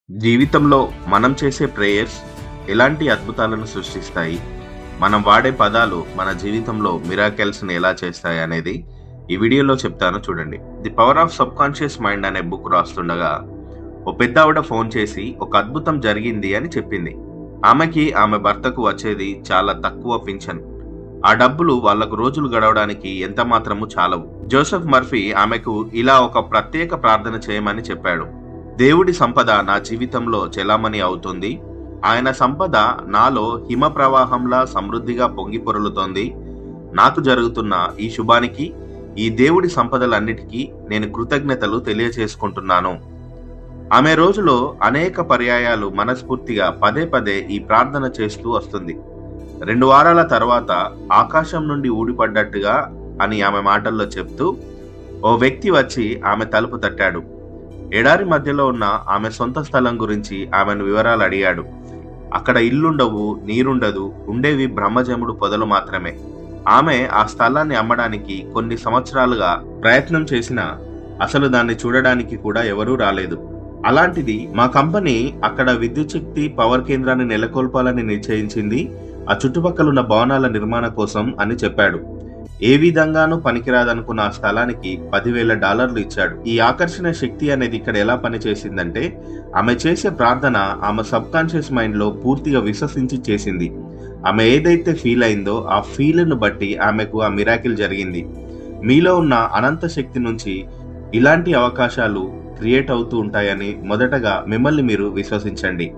జీవితంలో మనం చేసే ప్రేయర్స్ ఎలాంటి అద్భుతాలను సృష్టిస్తాయి, మనం వాడే పదాలు మన జీవితంలో మిరాకెల్స్ని ఎలా చేస్తాయి అనేది ఈ వీడియోలో చెప్తాను చూడండి. The power of sub conscious mind అనే బుక్ రాస్తుండగా ఓ పెద్ద ఆవిడ ఫోన్ చేసి ఒక అద్భుతం జరిగింది అని చెప్పింది. ఆమెకి ఆమె భర్తకు వచ్చేది చాలా తక్కువ పింఛన్. ఆ డబ్బులు వాళ్లకు రోజులు గడవడానికి ఎంత మాత్రము చాలవు. జోసెఫ్ మర్ఫీ ఆమెకు ఇలా ఒక ప్రత్యేక ప్రార్థన చేయమని చెప్పాడు. దేవుడి సంపద నా జీవితంలో చెలామణి అవుతుంది. ఆయన సంపద నాలో హిమ ప్రవాహంలా సమృద్ధిగా పొంగి పొరలుతోంది. నాకు జరుగుతున్న ఈ శుభానికి, ఈ దేవుడి సంపదలన్నిటికీ నేను కృతజ్ఞతలు తెలియచేసుకుంటున్నాను. ఆమె రోజులో అనేక పర్యాయాలు మనస్ఫూర్తిగా పదే పదే ఈ ప్రార్థన చేస్తూ వస్తుంది. 2 వారాల తర్వాత ఆకాశం నుండి ఊడిపడ్డట్టుగా అని ఆమె మాటల్లో చెప్తూ ఓ వ్యక్తి వచ్చి ఆమె తలుపు తట్టాడు. ఎడారి మధ్యలో ఉన్న ఆమె సొంత స్థలం గురించి ఆమెను వివరాలు అడిగాడు. అక్కడ ఇల్లుండవు, నీరుండదు, ఉండేవి బ్రహ్మజముడు పొదలు మాత్రమే. ఆమె ఆ స్థలాన్ని అమ్మడానికి కొన్ని సంవత్సరాలుగా ప్రయత్నం చేసినా అసలు దాన్ని చూడడానికి కూడా ఎవరూ రాలేదు. అలాంటిది మా కంపెనీ అక్కడ విద్యుత్ శక్తి పవర్ కేంద్రాన్ని నెలకొల్పాలని నిశ్చయించింది, ఆ చుట్టుపక్కలున్న భవనాల నిర్మాణ కోసం అని చెప్పాడు. ఏ విధంగానూ పనికిరాదనుకున్న ఆ స్థలానికి $10,000 ఇచ్చాడు. ఈ ఆకర్షణ శక్తి అనేది ఇక్కడ ఎలా పనిచేసిందంటే, ఆమె చేసే ప్రార్థన ఆమె సబ్ కాన్షియస్ మైండ్ లో పూర్తిగా విశ్వసించి చేసింది. ఆమె ఏదైతే ఫీల్ అయిందో ఆ ఫీల్ను బట్టి ఆమెకు ఆ మిరాకిల్ జరిగింది. మీలో ఉన్న అనంత శక్తి నుంచి ఇలాంటి అవకాశాలు క్రియేట్ అవుతూ ఉంటాయని మొదటగా మిమ్మల్ని మీరు విశ్వసించండి.